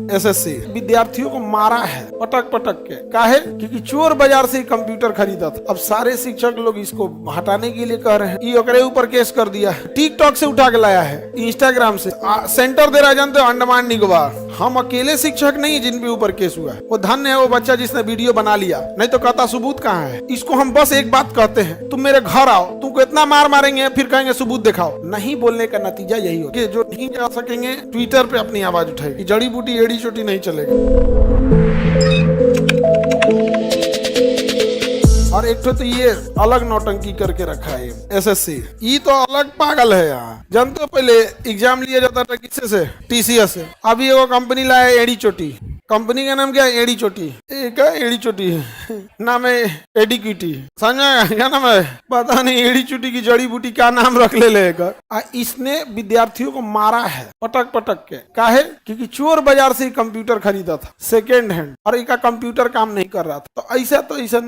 SSC विद्यार्थियों को मारा है पटक पटक के। काहे? क्योंकि चोर बाजार से कंप्यूटर खरीदा था। अब सारे शिक्षक लोग इसको हटाने के लिए कह रहे हैं। ये ओकरे ऊपर केस कर दिया है, टिकटॉक से उठा के लाया है, इंस्टाग्राम से सेंटर दे रहा है, जानते हो, अंडमान निकोबार। हम अकेले शिक्षक नहीं जिन पे ऊपर केस हुआ है। वो धन्य है वो बच्चा जिसने वीडियो बना लिया, नहीं तो कहता सबूत कहाँ है। इसको हम बस एक बात कहते हैं, तुम मेरे घर आओ, तुमको इतना मार मारेंगे, फिर कहेंगे सबूत दिखाओ। नहीं बोलने का नतीजा यही होगा कि जो नहीं जा सकेंगे ट्विटर पे अपनी आवाज उठाएगी। जड़ी बूटी एड़ी चोटी नहीं चलेगी। और एक तो ये अलग नौटंकी करके रखा है एसएससी, ये तो अलग पागल है यार। जानते हो पहले एग्जाम लिया जाता था किससे से? टीसीएस से। अभी वो कंपनी लाया एडी चोटी। कंपनी का नाम क्या है? एडी चोटी। एक एडी चोटी है, नाम है एडिक्विटी। समझा क्या नाम है? पता नहीं, एडी चोटी की जड़ी बूटी क्या नाम रख ले लेगा। इसने विद्यार्थियों को मारा है पटक पटक के। काहे? क्योंकि चोर बाजार से कंप्यूटर खरीदा था सेकेंड हैंड, और इनका कंप्यूटर काम नहीं कर रहा था। तो ऐसा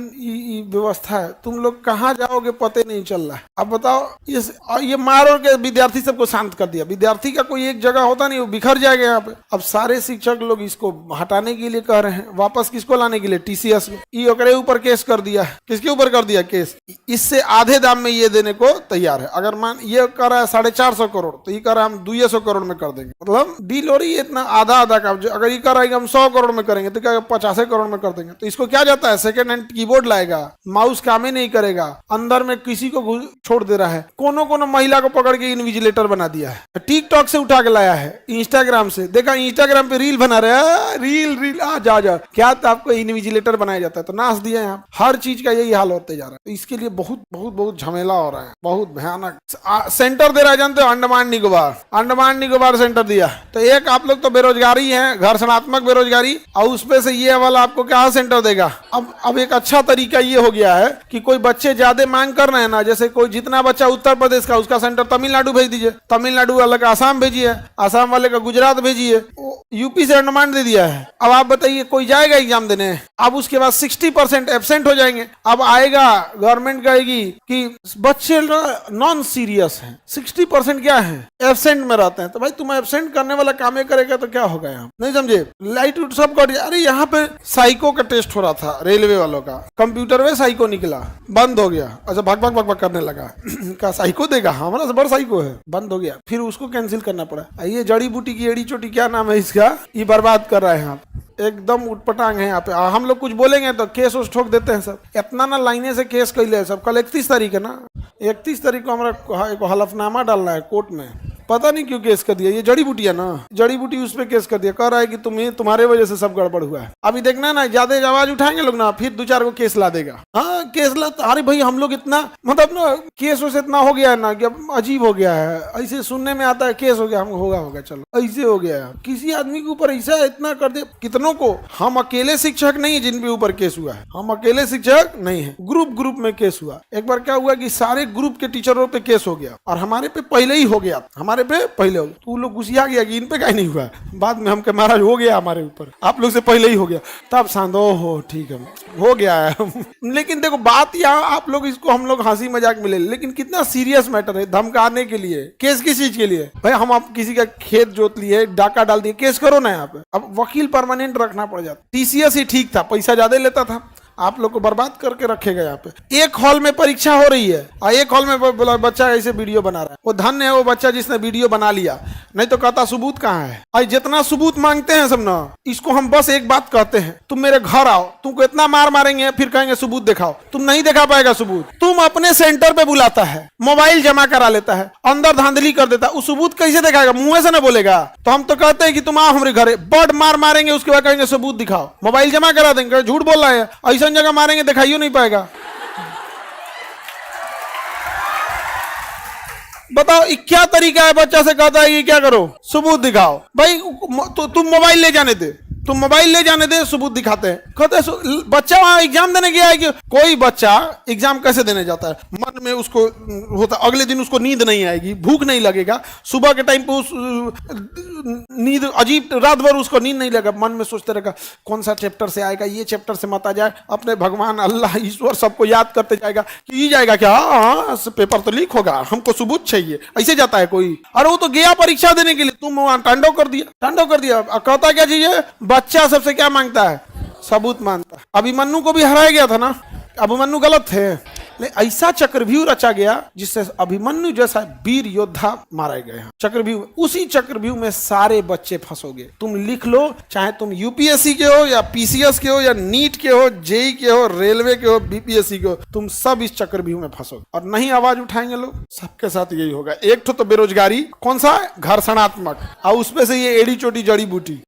व्यवस्था है, तुम लोग कहाँ जाओगे पता नहीं चल रहा है। अब बताओ, ये मार के विद्यार्थी सबको शांत कर दिया। विद्यार्थी का कोई एक जगह होता नहीं, वो बिखर जाएगा यहाँ पे। अब सारे शिक्षक लोग इसको हटाने के लिए कह रहे हैं, वापस किसको लाने के लिए? टीसीएस में। ये ओकरे ऊपर केस कर दिया है। किसके ऊपर कर दिया केस? इससे आधे दाम में ये देने को तैयार है। अगर मान ये कर रहा है 450 करोड़, तो ये कर रहा है हम 200 करोड़ में कर देंगे। मतलब डील हो रही है इतना आधा आधा का। अगर ये कर रहा है हम 100 करोड़ में करेंगे, तो क्या 50 करोड़ में कर देंगे। तो इसको क्या जाता है? सेकेंड हैंड कीबोर्ड लाएगा, माउस काम ही नहीं करेगा, अंदर में किसी को छोड़ दे रहा है। कोनो महिला को पकड़ के इनविजिलेटर बना दिया है, टिकटॉक से उठा के लाया है, इंस्टाग्राम से। देखा इंस्टाग्राम पे रील बना रहे हैं, रील जा क्या तो आपको इनविजिलेटर बनाया जाता है, तो नाच दिया यहाँ। हर चीज का यही हाल होते जा रहा है। तो इसके लिए बहुत बहुत बहुत झमेला हो रहा है, बहुत भयानक। सेंटर दे रहा है, जानते हो, अंडमान निकोबार सेंटर दिया। तो एक आप लोग तो बेरोजगारी है, घर्षणात्मक बेरोजगारी, और उसपे से ये वाला आपको क्या सेंटर देगा। अब एक अच्छा तरीका ये हो गया है कि कोई बच्चे ज्यादा मांग कर रहे हैं ना, जैसे कोई जितना बच्चा उत्तर प्रदेश का, उसका सेंटर तमिलनाडु भेज दीजिए, तमिलनाडु वाले का आसाम भेजिए, आसाम वाले का गुजरात भेजिए। यूपी से अंडमान दे दिया है। अब आप बताइए कोई जाएगा एग्जाम देने? अब उसके बाद 60% एब्सेंट हो जाएंगे। अब आएगा गवर्नमेंट कहेगी कि बच्चे नॉन सीरियस हैं, 60% क्या है? एब्सेंट में रहते हैं। तो भाई तुम एब्सेंट करने वाला काम करेगा तो क्या होगा? यहाँ नहीं समझे? लाइट उट सब कट। अरे यहाँ पे साइको का टेस्ट हो रहा था रेलवे वालों का, कंप्यूटर में साइको निकला, बंद हो गया। अच्छा भग करने लगा का साइको देगा, हमारा से बड़ा साइको है, बंद हो गया। फिर उसको कैंसिल करना पड़ा। ये जड़ी बूटी की एड़ी चोटी क्या नाम है इसका, ये बर्बाद कर रहा है। यहाँ एकदम उटपटांग है यहाँ पे। हम लोग कुछ बोलेंगे तो केस उस ठोक देते हैं सब। इतना ना लाइने से केस कैले है सब। कल 31 तारीख है ना, 31 तारीख को हमारा हलफनामा डालना है कोर्ट में। पता नहीं क्यों केस कर दिया। ये जड़ी बूटी है ना, जड़ी बूटी उस पे केस कर दिया। कह रहा है कि तुम्हारे वजह से सब गड़बड़ हुआ है। अभी देखना ना, ज्यादा आवाज उठाएंगे लोग ना, फिर 2-4 को केस ला देगा। हाँ केस ला। अरे भाई हम लोग इतना मतलब ना केस वैसे इतना हो गया है ना कि अब अजीब हो गया है। ऐसे सुनने में आता है केस हो गया, हम होगा चलो ऐसे हो गया है। किसी आदमी के ऊपर ऐसा इतना कर दे। कितनों को, हम अकेले शिक्षक नहीं जिन पे ऊपर केस हुआ है, हम अकेले शिक्षक नहीं है, ग्रुप में केस हुआ। एक बार क्या हुआ कि सारे ग्रुप के टीचरों पे केस हो गया, और हमारे पे पहले ही हो गया, हमारे पे पहले हो गया। तो लोग गुस्सिया गया कि इन पे क्या नहीं हुआ। बाद में हम के महाराज हो गया हमारे ऊपर, आप लोग से पहले ही हो गया। तब शांतो हो ठीक है हो गया है। लेकिन देखो बात यहाँ, आप लोग इसको हम लोग हंसी मजाक में ले, लेकिन कितना सीरियस मैटर है। धमकाने के लिए केस किस चीज के लिए? भाई हम आप किसी का खेत जोत लिए, डाका डाल दिए, केस करो ना यहाँ पे। अब वकील परमानेंट रखना पड़ जाता। टीसीएस ही ठीक था, पैसा ज्यादा लेता था, आप लोग को बर्बाद करके रखेगा। यहाँ पे एक हॉल में परीक्षा हो रही है, और एक हॉल में बोला बच्चा ऐसे वीडियो बना रहा है। वो धन्य है वो बच्चा जिसने वीडियो बना लिया, नहीं तो कहता सबूत कहाँ है। और जितना सबूत मांगते हैं सब ना, इसको हम बस एक बात कहते हैं, तुम मेरे घर आओ, तुमको इतना मार मारेंगे, फिर कहेंगे सबूत दिखाओ। तुम नहीं दिखा पाएगा सबूत। तुम अपने सेंटर पे बुलाता है, मोबाइल जमा करा लेता है, अंदर धांधली कर देता है, उस सबूत कैसे दिखाएगा? मुंह से ना बोलेगा। तो हम तो कहते हैं कि तुम आओ हमारे घर, बड़ मार मारेंगे, उसके बाद कहेंगे सबूत दिखाओ, मोबाइल जमा करा देंगे। झूठ बोल रहा है, ऐसा जगह मारेंगे दिखाइयो नहीं पाएगा। बताओ क्या तरीका है? बच्चा से कहता है कि क्या करो, सबूत दिखाओ। भाई तुम मोबाइल ले जाने दे, तुम मोबाइल ले जाने दे सबूत दिखाते हैं, कहते हैं बच्चा वहां एग्जाम देने गया है कि कोई बच्चा एग्जाम कैसे देने जाता है, मन में उसको होता अगले दिन उसको नींद नहीं आएगी, भूख नहीं लगेगा, सुबह के टाइम पे उस नींद अजीब, रात भर उसको नींद नहीं लगेगा, मन में सोचते रहेगा कौन सा चैप्टर से आएगा, ये चैप्टर से मत आ जाए, अपने भगवान अल्लाह ईश्वर सबको याद करते जाएगा कि ये जाएगा क्या, हाँ पेपर तो लीक होगा, हमको सबूत चाहिए, ऐसे जाता है कोई। अरे वो तो गया परीक्षा देने के लिए, तुम वहां टांडव कर दिया। कहता क्या चाहिए, बच्चा सबसे क्या मांगता है, सबूत मांगता है। अभिमन्यु को भी हराया गया था ना, अभिमन्यु गलत थे, लेकिन ऐसा चक्रव्यूह रचा गया जिससे अभिमन्यु जैसा वीर योद्धा मारे गए हैं चक्रव्यूह। उसी चक्रव्यूह में सारे बच्चे फंसोगे। तुम लिख लो, चाहे तुम यूपीएससी के हो या पीसीएस के हो या नीट के हो, जेई के हो, रेलवे के हो, बीपीएससी के हो, तुम सब इस चक्रव्यूह में फंसोगे और नहीं आवाज उठाएंगे लोग, सबके साथ यही होगा। एक तो बेरोजगारी, कौन सा है, घर्षणात्मक, और उसमें से ये एड़ी चोटी जड़ी बूटी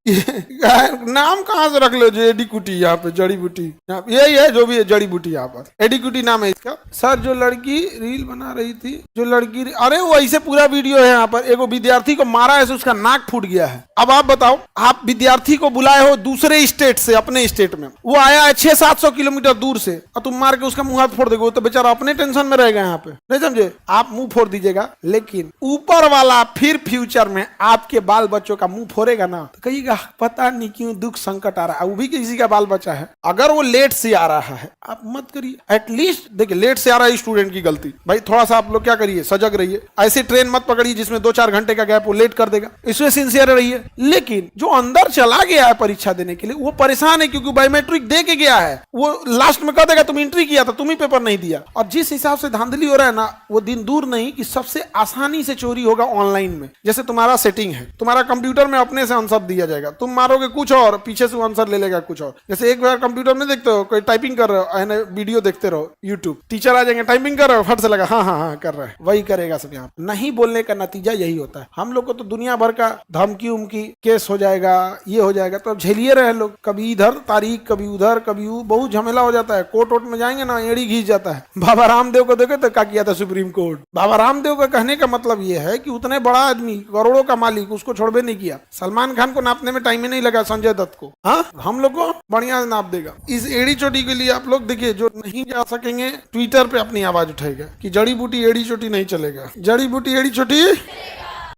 नाम कहां से रख लो, जो एडी कुटी, यहाँ पे जड़ी बूटी, यही है जो भी है जड़ी बूटी, यहाँ पर एडी कुटी नाम है इसका। सर जो लड़की रील बना रही थी, जो लड़की, अरे वो ऐसे पूरा वीडियो है, यहाँ पर एक विद्यार्थी को मारा है, उसका नाक फूट गया है। अब आप बताओ, आप विद्यार्थी को बुलाए हो दूसरे स्टेट से, अपने स्टेट में, वो आया है 600-700 किलोमीटर दूर से, और तुम मार के उसका मुंह हाथ फोड़ दोगे, वो तो बेचारा अपने टेंशन में रहेगा यहाँ पे, नहीं समझे, आप मुंह फोड़ दीजिएगा, लेकिन ऊपर वाला फिर फ्यूचर में आपके बाल बच्चों का मुंह फोड़ेगा ना, तो कहिएगा पता नहीं क्यों दुख संकट आ रहा है, वो भी किसी का बाल बच्चा है। अगर वो लेट से आ रहा है, आप मत करिए, एटलीस्ट देखिए लेट से आ रहा है स्टूडेंट की गलती, भाई थोड़ा सा आप लोग क्या करिए, सजग रहिए, ऐसे ट्रेन मत पकड़िए जिसमें 2-4 घंटे का गैप, वो लेट कर देगा, इसमें सिंसियर रहिए। लेकिन जो अंदर चला गया है परीक्षा देने के लिए, वो परेशान है क्योंकि बायोमेट्रिक दे के गया है, वो लास्ट में कह देगा तुम एंट्री किया था, तुम ही पेपर नहीं दिया। और जिस हिसाब से धांधली हो रहा है ना, वो दिन दूर नहीं कि सबसे आसानी से चोरी होगा ऑनलाइन में। जैसे तुम्हारा सेटिंग है, तुम्हारा कंप्यूटर में अपने से आंसर दिया जाएगा, तुम मारोगे कुछ और, पीछे से आंसर ले लेगा कुछ और। जैसे एक बार कंप्यूटर में देखते हो कोई टाइपिंग कर रहे हो, वीडियो देखते रहो यूट्यूब, टीचर आ जाएंगे, टाइपिंग कर रहे हो, फट से लगा हाँ हाँ हाँ कर रहा है, वही करेगा सब। यहाँ नहीं बोलने का नतीजा यही होता है। हम लोग को तो दुनिया भर का धमकी उमकी, केस हो जाएगा, ये हो जाएगा, तो अब झेलिए रहे लोग, कभी इधर तारीख, कभी उधर, कभी बहुत झमेला हो जाता है। कोर्ट वोट में जाएंगे ना, एड़ी घिस जाता है। बाबा रामदेव को देखे तो क्या किया था सुप्रीम कोर्ट। बाबा रामदेव का कहने का मतलब ये है कि उतने बड़ा आदमी, करोड़ों का मालिक, उसको छोड़बे नहीं किया। सलमान खान को नापने में टाइम ही नहीं लगा, संजय दत्त को, हाँ हम लोग को बढ़िया नाप देगा। इस एड़ी चोटी के लिए आप लोग देखिए, जो नहीं जा सकेंगे ट्विटर पे अपनी आवाज उठाएगा कि जड़ी बूटी एड़ी चोटी नहीं चलेगा, जड़ी बूटी एड़ी चोटी